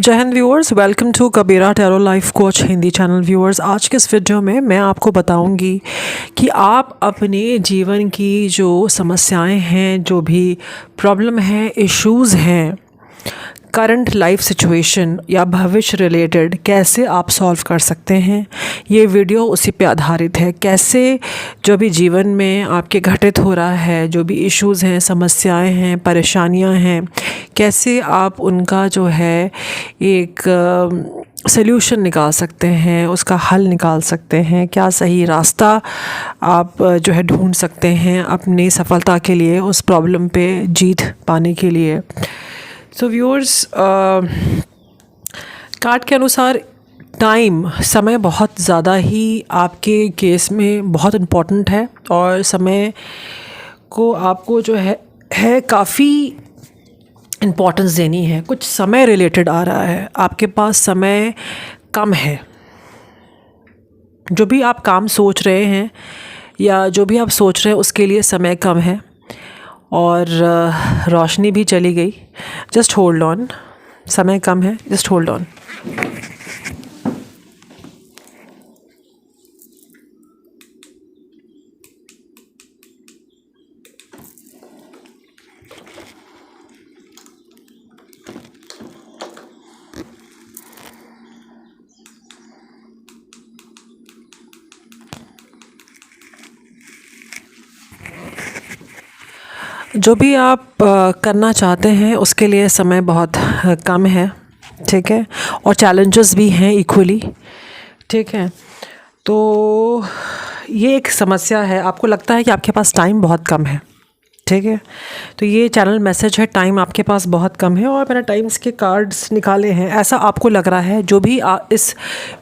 जय Hind viewers, welcome to Kabira tarot life coach Hindi channel. Viewers, आज के इस वीडियो में मैं आपको बताऊंगी कि आप अपने जीवन की जो समस्याएं हैं, जो भी प्रॉब्लम है, इश्यूज़ हैं, करंट लाइफ सिचुएशन या भविष्य रिलेटेड कैसे आप सॉल्व कर सकते हैं। ये वीडियो उसी पे आधारित है। कैसे जो भी जीवन में आपके घटित हो रहा है, जो भी इश्यूज़ हैं, समस्याएं हैं, परेशानियां हैं, कैसे आप उनका जो है एक सल्यूशन निकाल सकते हैं, उसका हल निकाल सकते हैं। क्या सही रास्ता आप जो है ढूंढ सकते हैं अपनी सफलता के लिए, उस प्रॉब्लम पे जीत पाने के लिए। सो व्यूअर्स, कार्ड के अनुसार समय बहुत ज़्यादा ही आपके केस में बहुत इम्पोर्टेंट है और समय को आपको जो है काफ़ी इम्पोर्टेंस देनी है। कुछ समय रिलेटेड आ रहा है, आपके पास समय कम है। जो भी आप काम सोच रहे हैं या जो भी आप सोच रहे हैं उसके लिए समय कम है और रोशनी भी चली गई। जस्ट होल्ड ऑन, समय कम है, जस्ट होल्ड ऑन। जो भी आप करना चाहते हैं उसके लिए समय बहुत कम है, ठीक है, और चैलेंजेस भी हैं इक्वली, ठीक है। तो ये एक समस्या है, आपको लगता है कि आपके पास टाइम बहुत कम है, ठीक है। तो ये चैनल मैसेज है, टाइम आपके पास बहुत कम है और मैंने टाइम्स के कार्ड्स निकाले हैं। ऐसा आपको लग रहा है, जो भी इस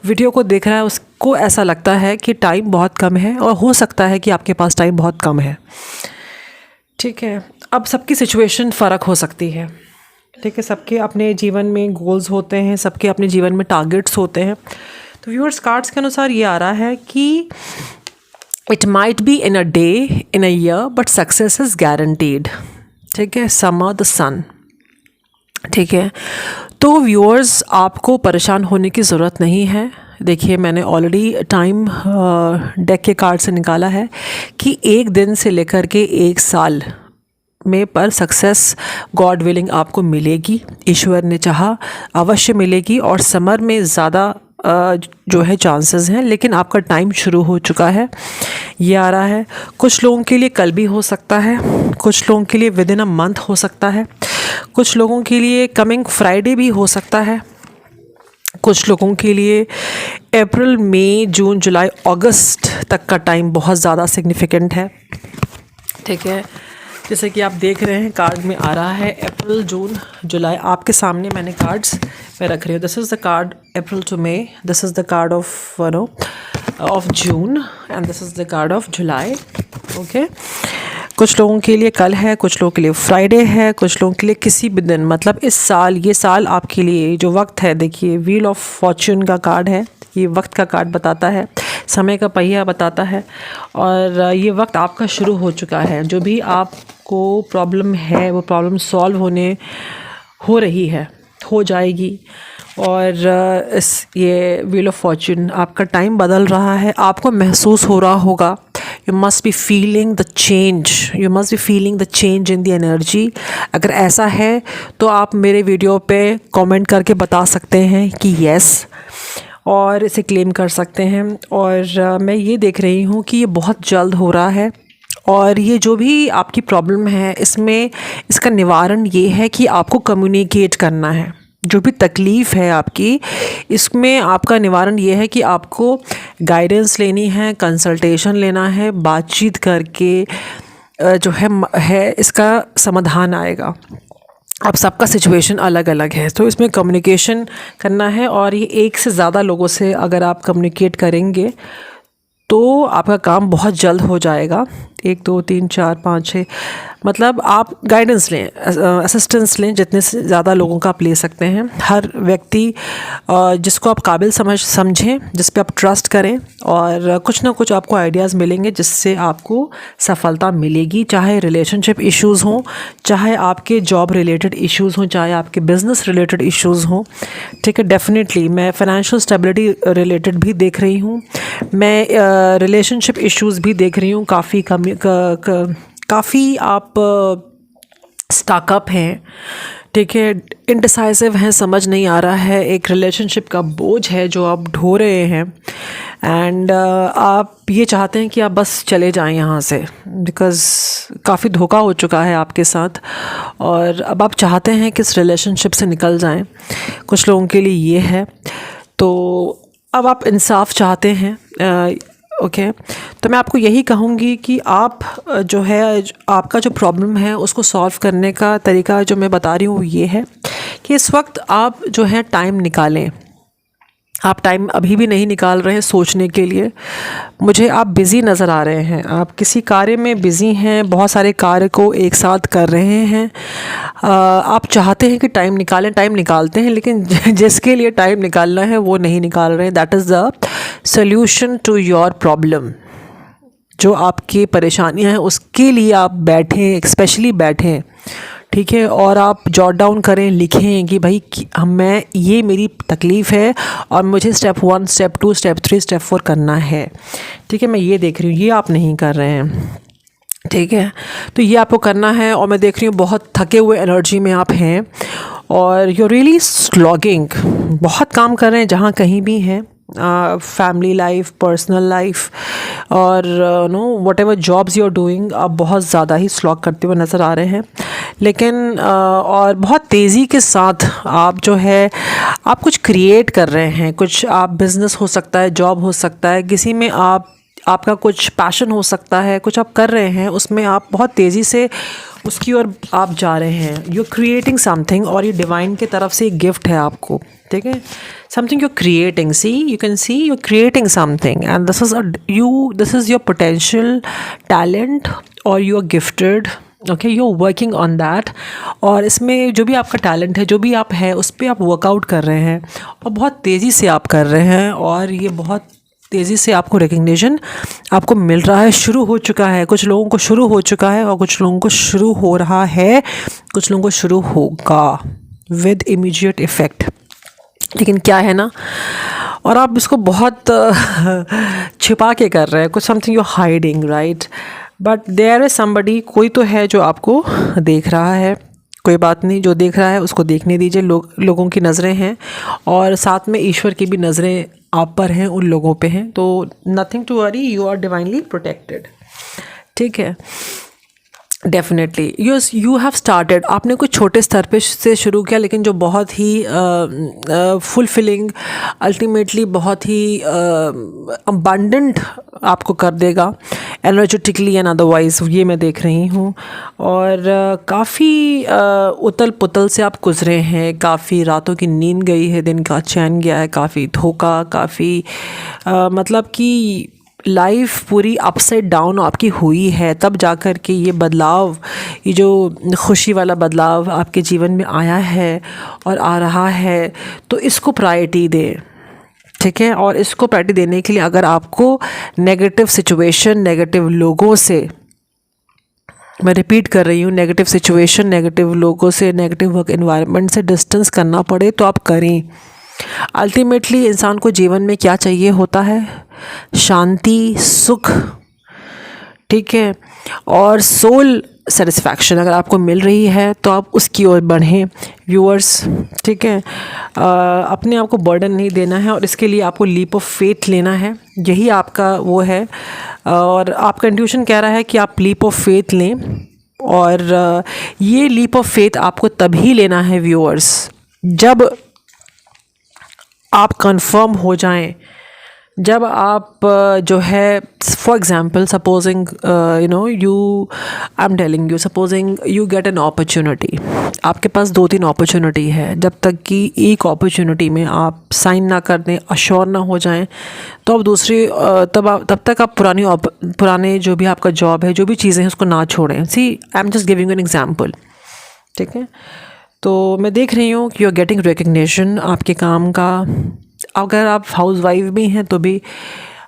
वीडियो को देख रहा है उसको ऐसा लगता है कि टाइम बहुत कम है और हो सकता है कि आपके पास टाइम बहुत कम है, ठीक है। अब सबकी सिचुएशन फ़र्क हो सकती है, ठीक है। सबके अपने जीवन में गोल्स होते हैं, सबके अपने जीवन में टारगेट्स होते हैं। तो व्यूअर्स, कार्ड्स के अनुसार ये आ रहा है कि it might be in a day, in a year, but success is guaranteed, ठीक है। समर द सन, ठीक है। तो व्यूअर्स, आपको परेशान होने की ज़रूरत नहीं है। देखिए, मैंने ऑलरेडी टाइम डेक के कार्ड से निकाला है कि एक दिन से लेकर के एक साल में पर सक्सेस गॉड विलिंग आपको मिलेगी। ईश्वर ने चाहा अवश्य मिलेगी और समर में ज़्यादा जो है चांसेस हैं, लेकिन आपका टाइम शुरू हो चुका है, ये आ रहा है। कुछ लोगों के लिए कल भी हो सकता है, कुछ लोगों के लिए विद इन अ मंथ हो सकता है, कुछ लोगों के लिए कमिंग फ्राइडे भी हो सकता है, कुछ लोगों के लिए अप्रैल, मई, जून, जुलाई, अगस्त तक का टाइम बहुत ज़्यादा सिग्निफिकेंट है, ठीक है। जैसे कि आप देख रहे हैं कार्ड में आ रहा है अप्रैल, जून, जुलाई। आपके सामने मैंने कार्ड्स मैं रख रही हूँ। This is the card April to May, this is the card of June and this is the card of July, okay. कुछ लोगों के लिए कल है, कुछ लोगों के लिए फ्राइडे है, कुछ लोगों के लिए किसी भी दिन, मतलब इस साल, ये साल आपके लिए जो वक्त है, देखिए व्हील ऑफ फॉर्च्यून का कार्ड है, ये वक्त का कार्ड बताता है, समय का पहिया बताता है और ये वक्त आपका शुरू हो चुका है। जो भी आपको प्रॉब्लम है वो प्रॉब्लम सॉल्व हो रही है, हो जाएगी। और ये व्हील ऑफ फॉर्च्यून, आपका टाइम बदल रहा है, आपको महसूस हो रहा होगा। You must be feeling the change, you must be feeling the change in the energy. अगर ऐसा है तो आप मेरे वीडियो पे कमेंट करके बता सकते हैं कि येस, और इसे क्लेम कर सकते हैं। और मैं ये देख रही हूँ कि ये बहुत जल्द हो रहा है और ये जो भी आपकी प्रॉब्लम है इसमें इसका निवारण ये है कि आपको कम्युनिकेट करना है। जो भी तकलीफ़ है आपकी, इसमें आपका निवारण ये है कि आपको गाइडेंस लेनी है, कंसल्टेशन लेना है, बातचीत करके जो है इसका समाधान आएगा। अब सबका सिचुएशन अलग अलग है, तो इसमें कम्युनिकेशन करना है और ये एक से ज़्यादा लोगों से अगर आप कम्युनिकेट करेंगे तो आपका काम बहुत जल्द हो जाएगा। 1 2 3 4 5 6, मतलब आप गाइडेंस लें, असिस्टेंस लें, जितने से ज़्यादा लोगों का आप ले सकते हैं। हर व्यक्ति जिसको आप काबिल समझें, जिस पे आप ट्रस्ट करें, और कुछ ना कुछ आपको आइडियाज़ मिलेंगे जिससे आपको सफलता मिलेगी। चाहे रिलेशनशिप इश्यूज़ हों, चाहे आपके जॉब रिलेटेड इश्यूज़ हों, चाहे आपके बिज़नेस रिलेटेड इश्यूज़ हों, ठीक है। डेफिनेटली मैं फाइनेंशियल स्टेबिलिटी रिलेटेड भी देख रही हूँ, मैं रिलेशनशिप इश्यूज़ भी देख रही हूँ। काफ़ी आप स्टकअप हैं, ठीक है, इंडिसाइसिव हैं, समझ नहीं आ रहा है, एक रिलेशनशिप का बोझ है जो आप ढो रहे हैं, एंड आप ये चाहते हैं कि आप बस चले जाएं यहाँ से, बिकॉज़ काफ़ी धोखा हो चुका है आपके साथ, और अब आप चाहते हैं कि इस रिलेशनशिप से निकल जाएं। कुछ लोगों के लिए ये है, तो अब आप इंसाफ चाहते हैं। ओके, तो मैं आपको यही कहूँगी कि आप जो है, आपका जो प्रॉब्लम है उसको सॉल्व करने का तरीका जो मैं बता रही हूँ ये है कि इस वक्त आप जो है टाइम निकालें। आप टाइम अभी भी नहीं निकाल रहे हैं सोचने के लिए। मुझे आप बिज़ी नज़र आ रहे हैं, आप किसी कार्य में बिज़ी हैं, बहुत सारे कार्य को एक साथ कर रहे हैं। आप चाहते हैं कि टाइम निकालें, टाइम निकालते हैं, लेकिन जिसके लिए टाइम निकालना है वो नहीं निकाल रहे हैं। That is the solution to your problem. जो आपकी परेशानियां हैं उसके लिए आप बैठें, स्पेशली बैठें, ठीक है, और आप जॉट डाउन करें, लिखें कि भाई मैं ये मेरी तकलीफ़ है और मुझे स्टेप 1 स्टेप 2 स्टेप 3 स्टेप 4 करना है, ठीक है। मैं ये देख रही हूँ, ये आप नहीं कर रहे हैं, ठीक है। तो ये आपको करना है, और मैं देख रही हूँ बहुत थके हुए एनर्जी में आप हैं, और यू रियली स्लॉगिंग, बहुत काम कर रहे हैं जहाँ कहीं भी हैं, फैमिली लाइफ, पर्सनल लाइफ, और no whatever jobs you are doing, आप बहुत ज़्यादा ही स्लॉग करते हुए नज़र आ रहे हैं। लेकिन और बहुत तेज़ी के साथ आप जो है, आप कुछ क्रिएट कर रहे हैं, कुछ आप बिज़नेस हो सकता है, जॉब हो सकता है, किसी में आपका कुछ पैशन हो सकता है, कुछ आप कर रहे हैं, उसमें आप बहुत तेज़ी से उसकी ओर आप जा रहे हैं। यू आर क्रिएटिंग समथिंग, और ये डिवाइन की तरफ से एक गिफ्ट है आपको, ठीक है। Something you are creating, see you can see you are creating something, and this is your potential talent, और you are gifted, okay, you are working on that. और इसमें जो भी आपका टैलेंट है, जो भी आप है, उस पर आप वर्कआउट कर रहे हैं, और बहुत तेज़ी से आप कर रहे हैं, और ये बहुत तेज़ी से आपको रिकग्निशन आपको मिल रहा है, शुरू हो चुका है। कुछ लोगों को शुरू हो चुका है, और कुछ लोगों को शुरू हो रहा है, कुछ लोगों को शुरू होगा विद इमीडिएट इफ़ेक्ट। लेकिन क्या है ना, और आप इसको बहुत छिपा के कर रहे हैं, कुछ something you hiding, right, but there is somebody, कोई तो है जो आपको देख रहा है। कोई बात नहीं, जो देख रहा है उसको देखने दीजिए। लोगों की नज़रें हैं, और साथ में ईश्वर की भी नज़रें आप पर हैं, उन लोगों पे हैं, तो nothing to worry, you are divinely protected, ठीक है। डेफिनेटली यू हैव स्टार्टेड, आपने कुछ छोटे स्तर पे से शुरू किया, लेकिन जो बहुत ही फुलफिलिंग, अल्टीमेटली बहुत ही अबंडेंट आपको कर देगा, एनर्जेटिकली एंड अदरवाइज, ये मैं देख रही हूँ। और काफ़ी उतल पुतल से आप गुजरे हैं, काफ़ी रातों की नींद गई है, दिन का चैन गया है, काफ़ी धोखा, काफ़ी मतलब कि लाइफ पूरी अपसाइड डाउन आपकी हुई है, तब जाकर के ये बदलाव, ये जो खुशी वाला बदलाव आपके जीवन में आया है और आ रहा है, तो इसको प्रायोरिटी दें, ठीक है। और इसको प्रायोरिटी देने के लिए अगर आपको नेगेटिव सिचुएशन, नेगेटिव लोगों से, मैं रिपीट कर रही हूँ, नेगेटिव सिचुएशन, नेगेटिव लोगों से, नेगेटिव वर्क एनवायरनमेंट से डिस्टेंस करना पड़े तो आप करें। अल्टीमेटली इंसान को जीवन में क्या चाहिए होता है? शांति, सुख, ठीक है, और सोल सेटिस्फैक्शन अगर आपको मिल रही है तो आप उसकी ओर बढ़ें व्यूअर्स, ठीक है। अपने आप को बर्डन नहीं देना है, और इसके लिए आपको लीप ऑफ फेथ लेना है, यही आपका वो है। और आपका इंट्यूशन कह रहा है कि आप लीप ऑफ फेथ लें, और ये लीप ऑफ फेथ आपको तभी लेना है व्यूअर्स, जब आप कंफर्म हो जाएं जब आप जो है for example supposing you know you I am telling you supposing you get an opportunity, आपके पास 2-3 अपॉर्चुनिटी है, जब तक कि एक अपॉर्चुनिटी में आप साइन ना कर दें, अश्योर ना हो जाएं, तो अब दूसरी तब तक आप पुराने जो भी आपका जॉब है, जो भी चीज़ें हैं उसको ना छोड़ें। See I am just giving an example, ठीक है। तो मैं देख रही हूँ कि यू आर गेटिंग रिकग्निशन आपके काम का। अगर आप हाउस वाइफ भी हैं तो भी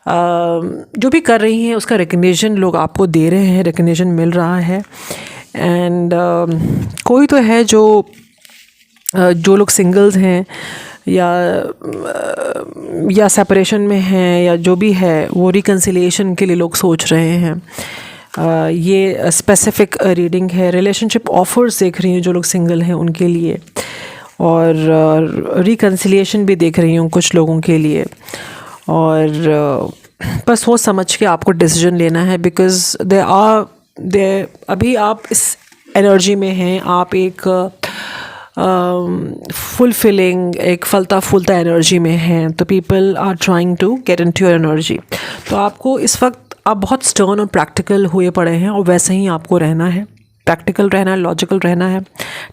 जो भी कर रही हैं उसका रिकग्निशन लोग आपको दे रहे हैं, रिकग्निशन मिल रहा है। एंड कोई तो है जो लोग सिंगल्स हैं या सेपरेशन में हैं या जो भी है, वो रिकन्सिलिएशन के लिए लोग सोच रहे हैं। ये स्पेसिफिक रीडिंग है। रिलेशनशिप ऑफर्स देख रही हूँ जो लोग सिंगल हैं उनके लिए, और रिकन्सिलिएशन भी देख रही हूँ कुछ लोगों के लिए। और बस सोच समझ के आपको डिसीजन लेना है, बिकॉज़ दे अभी आप इस एनर्जी में हैं, आप एक फुलफिलिंग, एक फलता फूलता एनर्जी में हैं, तो people are trying to get into your energy. तो आपको इस वक्त आप बहुत स्टर्न और प्रैक्टिकल हुए पड़े हैं, और वैसे ही आपको रहना है, प्रैक्टिकल रहना है, लॉजिकल रहना है,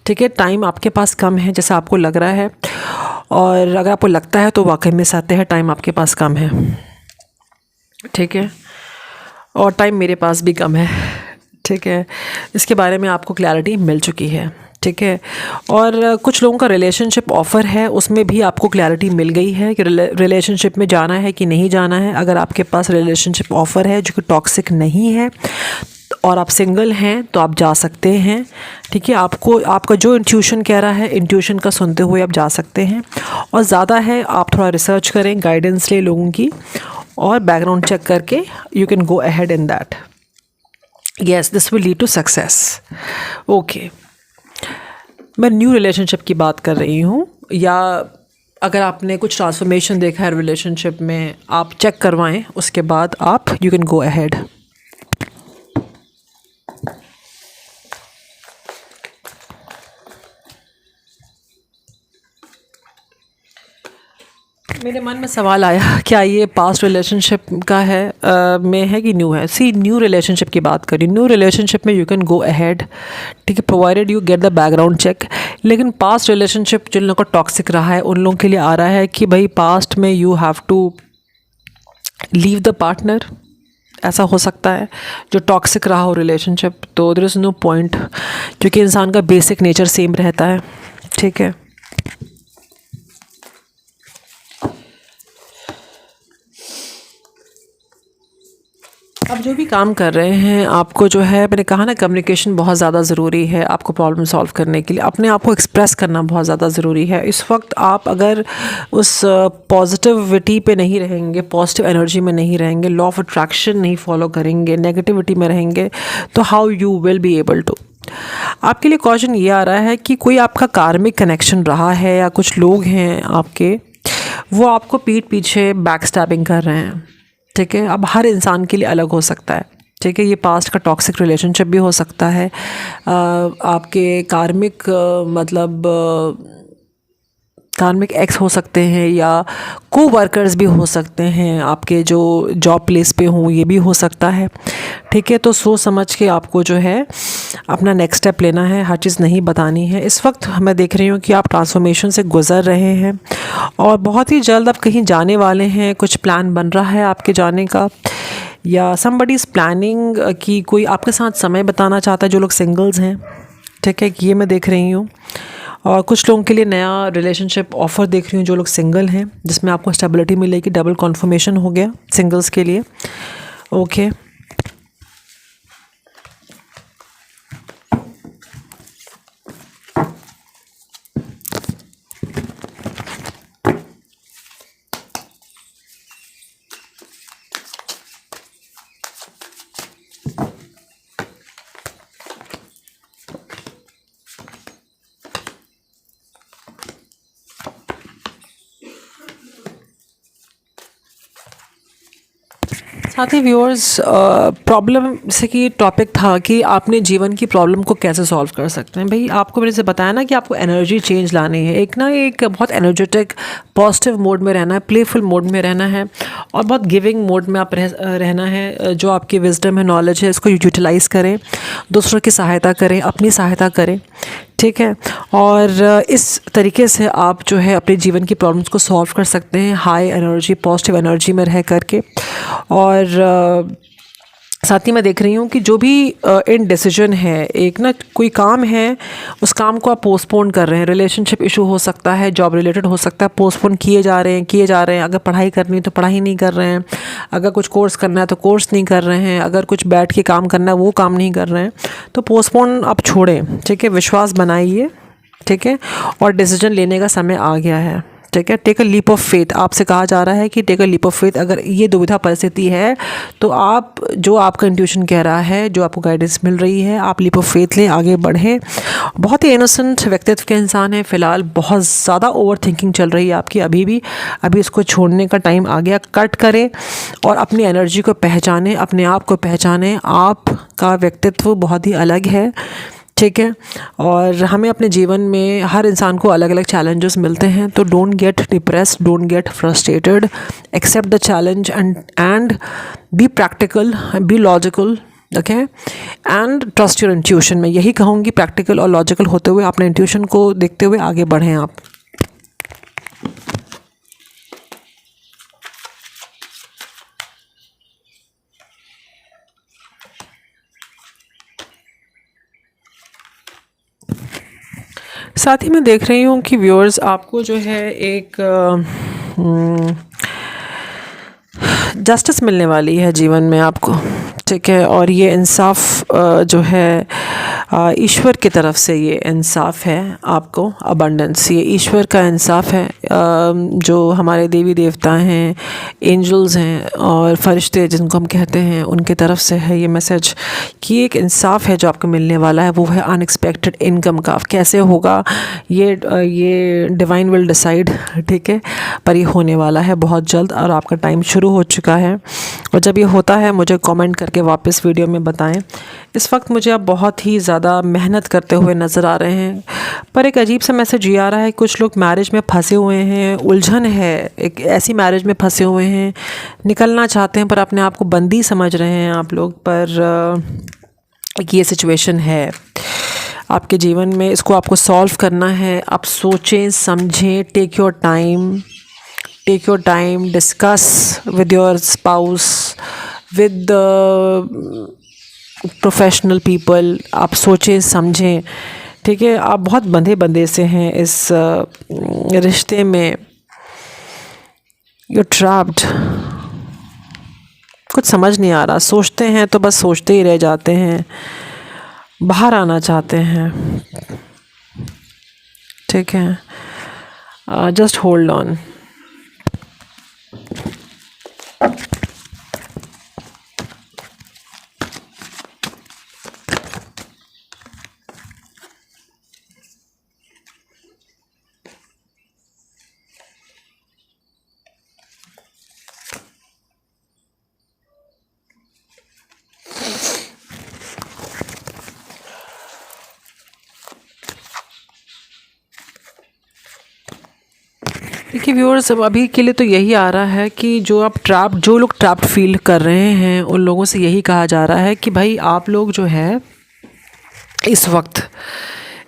ठीक है। टाइम आपके पास कम है जैसा आपको लग रहा है, और अगर आपको लगता है तो वाकई में सत्य है, टाइम आपके पास कम है, ठीक है। और टाइम मेरे पास भी कम है, ठीक है। इसके बारे में आपको क्लैरिटी मिल चुकी है, ठीक है। और कुछ लोगों का रिलेशनशिप ऑफ़र है, उसमें भी आपको क्लैरिटी मिल गई है कि रिलेशनशिप में जाना है कि नहीं जाना है। अगर आपके पास रिलेशनशिप ऑफ़र है जो कि टॉक्सिक नहीं है और आप सिंगल हैं तो आप जा सकते हैं, ठीक है। आपको आपका जो इंट्यूशन कह रहा है, इंट्यूशन का सुनते हुए आप जा सकते हैं। और ज़्यादा है आप थोड़ा रिसर्च करें, गाइडेंस ले लोगों की, और बैकग्राउंड चेक करके you can go ahead in that. Yes, this will lead to success. Okay, मैं न्यू रिलेशनशिप की बात कर रही हूँ, या अगर आपने कुछ ट्रांसफॉर्मेशन देखा है रिलेशनशिप में, आप चेक करवाएं, उसके बाद आप यू कैन गो अहेड। मेरे मन में सवाल आया, क्या ये पास्ट रिलेशनशिप का है में है कि न्यू है। सी, न्यू रिलेशनशिप की बात करी, न्यू रिलेशनशिप में यू कैन गो अहेड, ठीक है, provided you get the background check. लेकिन पास्ट रिलेशनशिप जिन लोगों का टॉक्सिक रहा है उन लोगों के लिए आ रहा है कि भाई पास्ट में you have to leave the partner, ऐसा हो सकता है जो टॉक्सिक रहा हो रिलेशनशिप। तो देयर इज़ नो पॉइंट, क्योंकि इंसान का बेसिक नेचर सेम रहता है, ठीक है। अब जो भी काम कर रहे हैं, आपको जो है, मैंने कहा ना, कम्युनिकेशन बहुत ज़्यादा ज़रूरी है आपको प्रॉब्लम सॉल्व करने के लिए। अपने आप को एक्सप्रेस करना बहुत ज़्यादा ज़रूरी है इस वक्त। आप अगर उस पॉजिटिविटी पे नहीं रहेंगे, पॉजिटिव एनर्जी में नहीं रहेंगे, लॉ ऑफ अट्रैक्शन नहीं फॉलो करेंगे, नेगेटिविटी में रहेंगे, तो how you will be able to. आपके लिए क्वेश्चन ये आ रहा है कि कोई आपका कार्मिक कनेक्शन रहा है, या कुछ लोग हैं आपके, वो आपको पीठ पीछे बैक स्टैबिंग कर रहे हैं, ठीक है। अब हर इंसान के लिए अलग हो सकता है, ठीक है। ये पास्ट का टॉक्सिक रिलेशनशिप भी हो सकता है, आपके कार्मिक मतलब कार्मिक एक्स हो सकते हैं, या को वर्कर्स भी हो सकते हैं, आपके जो जॉब प्लेस पे हों, ये भी हो सकता है, ठीक है। तो सोच समझ के आपको जो है अपना नेक्स्ट स्टेप लेना है, हर चीज़ नहीं बतानी है। इस वक्त मैं देख रही हूँ कि आप ट्रांसफॉर्मेशन से गुज़र रहे हैं, और बहुत ही जल्द आप कहीं जाने वाले हैं, कुछ प्लान बन रहा है आपके जाने का, या समबडी इज़ प्लानिंग कि कोई आपके साथ समय बिताना चाहता है, जो लोग सिंगल्स हैं, ठीक है, ये मैं देख रही हूँ। और कुछ लोगों के लिए नया रिलेशनशिप ऑफ़र देख रही हूँ जो लोग सिंगल हैं, जिसमें आपको स्टेबिलिटी मिलेगी, डबल कन्फर्मेशन हो गया सिंगल्स के लिए। ओके, साथ ही व्यूअर्स, प्रॉब्लम जैसे कि टॉपिक था कि आपने जीवन की प्रॉब्लम को कैसे सॉल्व कर सकते हैं। भाई आपको मैंने से बताया ना कि आपको एनर्जी चेंज लानी है, एक बहुत एनर्जेटिक पॉजिटिव मोड में रहना है, प्लेफुल मोड में रहना है और बहुत गिविंग मोड में आप रहना है। जो आपकी विजडम है, नॉलेज है, इसको यूटिलाइज़ करें, दूसरों की सहायता करें, अपनी सहायता करें, ठीक है। और इस तरीके से आप जो है अपने जीवन की प्रॉब्लम्स को सॉल्व कर सकते हैं हाई एनर्जी, पॉजिटिव एनर्जी में रह करके। और साथ ही मैं देख रही हूँ कि जो भी इनडिसीजन है, एक ना कोई काम है, उस काम को आप पोस्टपोन कर रहे हैं। रिलेशनशिप इशू हो सकता है, जॉब रिलेटेड हो सकता है, पोस्टपोन किए जा रहे हैं। अगर पढ़ाई करनी है तो पढ़ाई नहीं कर रहे हैं, अगर कुछ कोर्स करना है तो कोर्स नहीं कर रहे हैं, अगर कुछ बैठ के काम करना है वो काम नहीं कर रहे हैं, तो पोस्टपोन आप छोड़ें, ठीक है। विश्वास बनाइए, ठीक है, और डिसीजन लेने का समय आ गया है, ठीक है। Take a leap of faith, आपसे कहा जा रहा है कि take a leap of faith. अगर ये दुविधा परिस्थिति है तो आप, जो आपका इंट्यूशन कह रहा है, जो आपको गाइडेंस मिल रही है, आप लीप ऑफ फेथ लें, आगे बढ़ें। बहुत ही इनोसेंट व्यक्तित्व के इंसान हैं फ़िलहाल, बहुत ज़्यादा ओवर थिंकिंग चल रही है आपकी अभी इसको छोड़ने का टाइम आ गया। कट करें और अपनी एनर्जी को पहचानें, अपने आप को पहचानें। आपका व्यक्तित्व बहुत ही अलग है, ठीक है। और हमें अपने जीवन में हर इंसान को अलग अलग चैलेंजेस मिलते हैं, तो don't get depressed, don't get frustrated, accept the challenge and be practical, be logical, okay, and trust your intuition. मैं यही कहूँगी, प्रैक्टिकल और लॉजिकल होते हुए अपने इंट्यूशन को देखते हुए आगे बढ़ें आप। साथ ही मैं देख रही हूँ कि व्यूअर्स, आपको जो है एक जस्टिस मिलने वाली है जीवन में आपको, ठीक है। और ये इंसाफ जो है ईश्वर की तरफ से, ये इंसाफ है आपको, अबंडेंस, ये ईश्वर का इंसाफ है। जो हमारे देवी देवता हैं, एंजल्स हैं और फरिश्ते जिनको हम कहते हैं, उनकी तरफ से है ये मैसेज कि एक इंसाफ है जो आपको मिलने वाला है। वो है अनएक्सपेक्टेड इनकम का। कैसे होगा ये डिवाइन विल डिसाइड, ठीक है, पर ये होने वाला है बहुत जल्द और आपका टाइम शुरू हो चुका है। और जब ये होता है मुझे कमेंट करके वापस वीडियो में बताएं। इस वक्त मुझे आप बहुत ही ज़्यादा मेहनत करते हुए नज़र आ रहे हैं, पर एक अजीब सा मैसेज ये आ रहा है, कुछ लोग मैरिज में फंसे हुए हैं, उलझन है, एक ऐसी मैरिज में फंसे हुए हैं, निकलना चाहते हैं पर अपने आप को बंदी समझ रहे हैं आप लोग। पर ये सिचुएशन है आपके जीवन में, इसको आपको सॉल्व करना है। आप सोचें, समझें, take your time, discuss with your spouse, with professional people. आप सोचें, समझें, ठीक है। आप बहुत बंधे से हैं इस रिश्ते में, यू ट्रैप्ड, कुछ समझ नहीं आ रहा। सोचते हैं तो बस सोचते ही रह जाते हैं, बाहर आना चाहते हैं, ठीक है। Just hold on. देखिए व्यूअर्स, अब अभी के लिए तो यही आ रहा है कि जो लोग ट्रैप्ड फील कर रहे हैं, उन लोगों से यही कहा जा रहा है कि भाई आप लोग जो है इस वक्त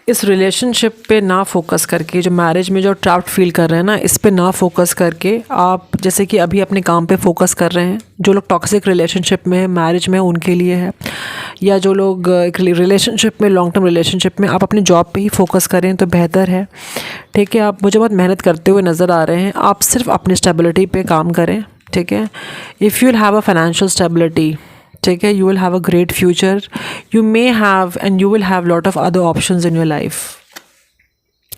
इस रिलेशनशिप पे ना फोकस करके, जो मैरिज में जो ट्रैप्ड फील कर रहे हैं ना, इस पे ना फोकस करके आप जैसे कि अभी अपने काम पे फोकस कर रहे हैं। जो लोग टॉक्सिक रिलेशनशिप में, मैरिज में, उनके लिए है, या जो लोग एक रिलेशनशिप में, लॉन्ग टर्म रिलेशनशिप में, आप अपने जॉब पे ही फोकस करें तो बेहतर है, ठीक है। आप मुझे बहुत मेहनत करते हुए नज़र आ रहे हैं, आप सिर्फ अपनी स्टेबिलिटी पे काम करें, ठीक है। If you will have a financial stability, ठीक है, you will have a great future, you may have and you will have lot of other options in your life.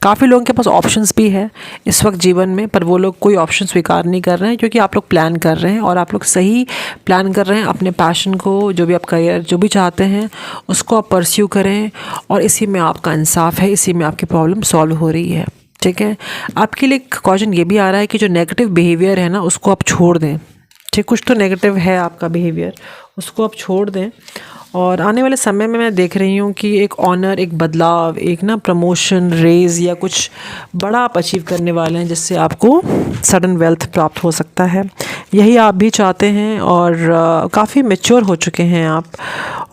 काफ़ी लोगों के पास ऑप्शंस भी है इस वक्त जीवन में, पर वो लोग कोई ऑप्शन स्वीकार नहीं कर रहे हैं, क्योंकि आप लोग प्लान कर रहे हैं और आप लोग सही प्लान कर रहे हैं। अपने पैशन को, जो भी आप करियर जो भी चाहते हैं, उसको आप परस्यू करें, और इसी में आपका इंसाफ है, इसी में आपकी प्रॉब्लम सॉल्व हो रही है, ठीक है। आपके लिए क्वेश्चन ये भी आ रहा है कि जो नेगेटिव बिहेवियर है ना, उसको आप छोड़ दें, ठीक, कुछ तो नेगेटिव है आपका बिहेवियर, उसको आप छोड़ दें। और आने वाले समय में मैं देख रही हूँ कि एक ऑनर, एक बदलाव, एक ना प्रमोशन, रेज़ या कुछ बड़ा आप अचीव करने वाले हैं, जिससे आपको सडन वेल्थ प्राप्त हो सकता है। यही आप भी चाहते हैं और काफ़ी मैच्योर हो चुके हैं आप।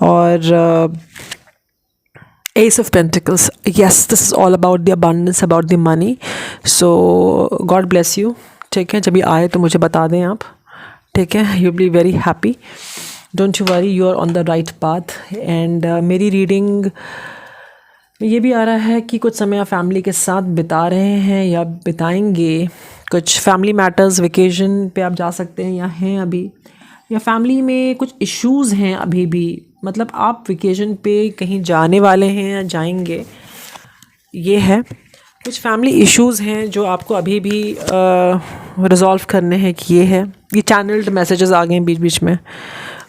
और Ace of Pentacles, yes, this is all about the abundance, about the money. So God bless you. ठीक है, जब ये आए तो मुझे बता दें आप, ठीक है, you be very happy, don't you worry, you are on the right path. And मेरी रीडिंग ये भी आ रहा है कि कुछ समय आप फैमिली के साथ बिता रहे हैं या बिताएंगे, कुछ फैमिली मैटर्स, वेकेशन पे आप जा सकते हैं या हैं अभी, या फैमिली में कुछ इश्यूज़ हैं अभी भी, मतलब आप वेकेशन पे कहीं जाने वाले हैं या जाएंगे, ये है। कुछ फैमिली इश्यूज़ हैं जो आपको अभी भी रिज़ॉल्व करने हैं, कि ये है, ये चैनल्ड मैसेजेस आ गए हैं बीच बीच में,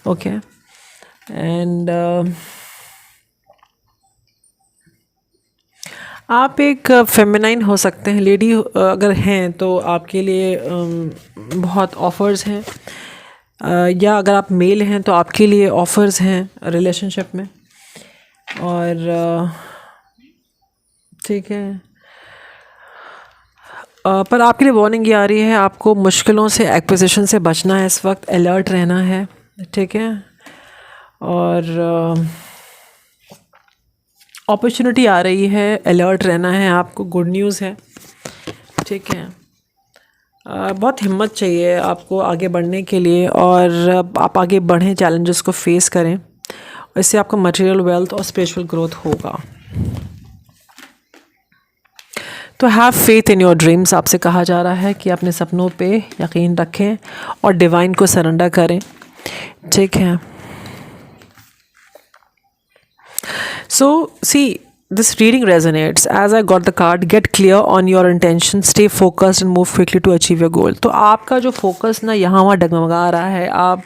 ओके। एंड आप एक फेमिनाइन हो सकते हैं, लेडी अगर हैं तो आपके लिए बहुत ऑफ़र्स हैं, या अगर आप मेल हैं तो आपके लिए ऑफ़र्स हैं रिलेशनशिप में। और ठीक है, पर आपके लिए वार्निंग ये आ रही है, आपको मुश्किलों से, एक्विजिशन से बचना है, इस वक्त अलर्ट रहना है, ठीक है। और अपॉर्चुनिटी आ रही है, अलर्ट रहना है आपको, गुड न्यूज़ है, ठीक है। बहुत हिम्मत चाहिए आपको आगे बढ़ने के लिए, और आप आगे बढ़ें, चैलेंजेस को फेस करें, इससे आपका मटेरियल वेल्थ और स्पिरिचुअल ग्रोथ होगा। तो have faith in your dreams, आपसे कहा जा रहा है कि अपने सपनों पे यकीन रखें और डिवाइन को सरेंडर करें, ठीक है। So see, this reading resonates as I got the card. Get clear on your intention, stay focused and move quickly to achieve your goal. तो आपका जो फोकस ना यहाँ वहाँ डगमगा रहा है, आप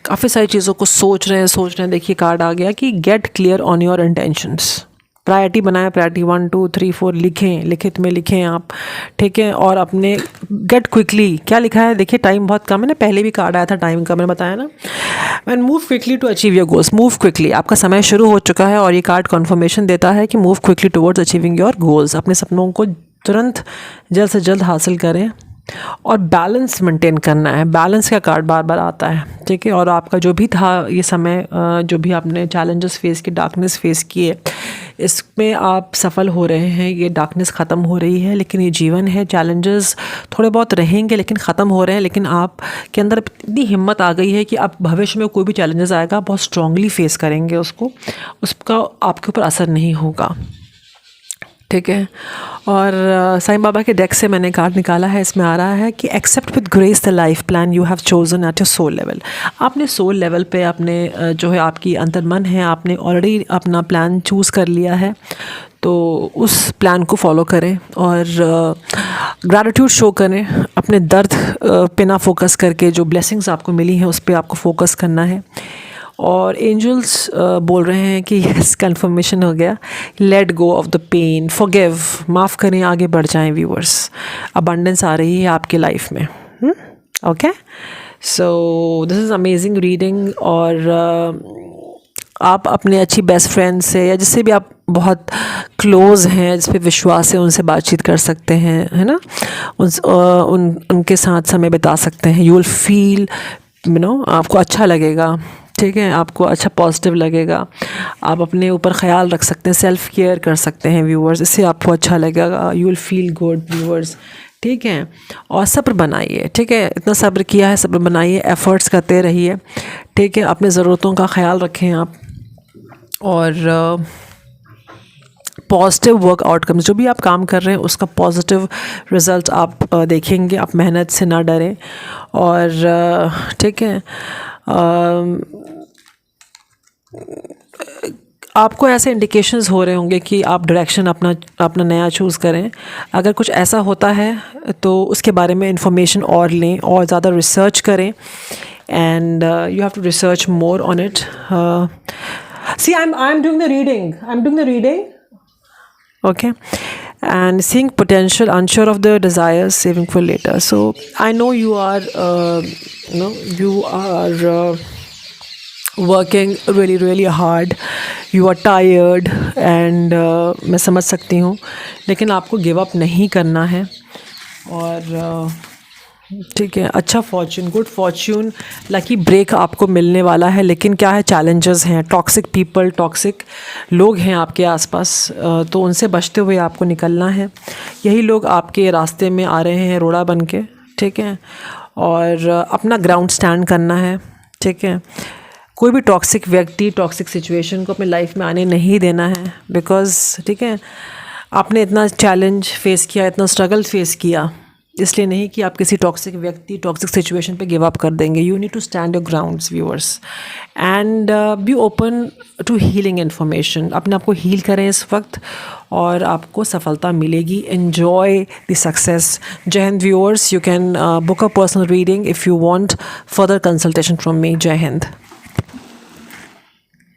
काफ़ी सारी चीज़ों को सोच रहे हैं। देखिए कार्ड आ गया कि get clear on your intentions, priority बनाएं, प्रायोरिटी 1 2 3 4 लिखें, लिखित में लिखें आप, ठीक है। और अपने गेट क्विकली, क्या लिखा है देखिए, टाइम बहुत कम है ना, पहले भी कार्ड आया था टाइम का, मैंने बताया ना। And move quickly to achieve your goals, move quickly, आपका समय शुरू हो चुका है, और ये कार्ड कन्फर्मेशन देता है कि move quickly towards achieving your goals, अपने सपनों को तुरंत जल्द से जल्द हासिल करें, और बैलेंस मेंटेन करना है। बैलेंस का कार्ड बार बार आता है, ठीक है। और आपका जो भी था ये समय, जो भी आपने चैलेंजेस फेस किए, डार्कनेस फेस किए, इसमें आप सफल हो रहे हैं, ये डार्कनेस ख़त्म हो रही है। लेकिन ये जीवन है, चैलेंजेस थोड़े बहुत रहेंगे लेकिन ख़त्म हो रहे हैं। लेकिन आप के अंदर इतनी हिम्मत आ गई है कि आप भविष्य में कोई भी चैलेंजेस आएगा बहुत स्ट्रांगली फेस करेंगे उसको, उसका आपके ऊपर असर नहीं होगा, ठीक है। और साईं बाबा के डेक से मैंने कार्ड निकाला है, इसमें आ रहा है कि accept with grace the life plan you have chosen at your soul level. आपने सोल लेवल पे अपने जो है आपकी अंतर्मन है, आपने ऑलरेडी अपना प्लान चूज़ कर लिया है, तो उस प्लान को फॉलो करें और ग्रैटिट्यूड शो करें। अपने दर्द पे ना फोकस करके जो ब्लेसिंग्स आपको मिली हैं उस पर आपको फोकस करना है। और एंजल्स बोल रहे हैं कि यस, कन्फर्मेशन हो गया, let go of the pain, forgive, माफ़ करें, आगे बढ़ जाएं व्यूअर्स। अबंडेंस आ रही है आपके लाइफ में, okay. So this is amazing reading. और आप अपने अच्छी बेस्ट फ्रेंड से या जिससे भी आप बहुत क्लोज़ हैं, जिस पे विश्वास है, उनसे बातचीत कर सकते हैं, है ना। उनके साथ समय बिता सकते हैं। You will feel, you know, आपको अच्छा लगेगा, ठीक है, आपको अच्छा पॉजिटिव लगेगा। आप अपने ऊपर ख्याल रख सकते हैं, सेल्फ़ केयर कर सकते हैं व्यूअर्स, इससे आपको अच्छा लगेगा। You will feel good viewers, ठीक है। और सब्र बनाइए, ठीक है, इतना सब्र किया है, सब्र बनाइए, एफ़र्ट्स करते रहिए, ठीक है। अपने ज़रूरतों का ख्याल रखें आप, और पॉजिटिव वर्क आउटकम्स, जो भी आप काम कर रहे हैं उसका पॉजिटिव रिज़ल्ट आप देखेंगे। आप मेहनत से ना डरें, और ठीक है, आपको ऐसे इंडिकेशंस हो रहे होंगे कि आप डायरेक्शन अपना नया चूज़ करें। अगर कुछ ऐसा होता है तो उसके बारे में इंफॉर्मेशन और लें और ज़्यादा रिसर्च करें, and you have to research more on it. See, I am doing the reading, okay. and seeing potential, unsure of the desires, saving for later. So I know you are working really really hard, you are tired, and मैं समझ सकती हूँ, लेकिन आपको give up नहीं करना है। और ठीक है, अच्छा fortune, good fortune, lucky break आपको मिलने वाला है। लेकिन क्या है, चैलेंजेस हैं, टॉक्सिक पीपल, टॉक्सिक लोग हैं आपके आसपास, तो उनसे बचते हुए आपको निकलना है। यही लोग आपके रास्ते में आ रहे हैं रोड़ा बन के, ठीक है, और अपना ग्राउंड स्टैंड करना है, ठीक है। कोई भी टॉक्सिक व्यक्ति, टॉक्सिक सिचुएशन को अपनी लाइफ में आने नहीं देना है, बिकॉज़ ठीक है, आपने इतना चैलेंज फेस किया, इतना स्ट्रगल फेस किया, इसलिए नहीं कि आप किसी टॉक्सिक व्यक्ति, टॉक्सिक सिचुएशन पे गिव अप कर देंगे। You need to stand your grounds viewers, and be open to healing information. अपने आप को हील करें इस वक्त और आपको सफलता मिलेगी। Enjoy the success. जय Hind viewers, you can book a personal reading if you want further consultation from me. जय हिंद।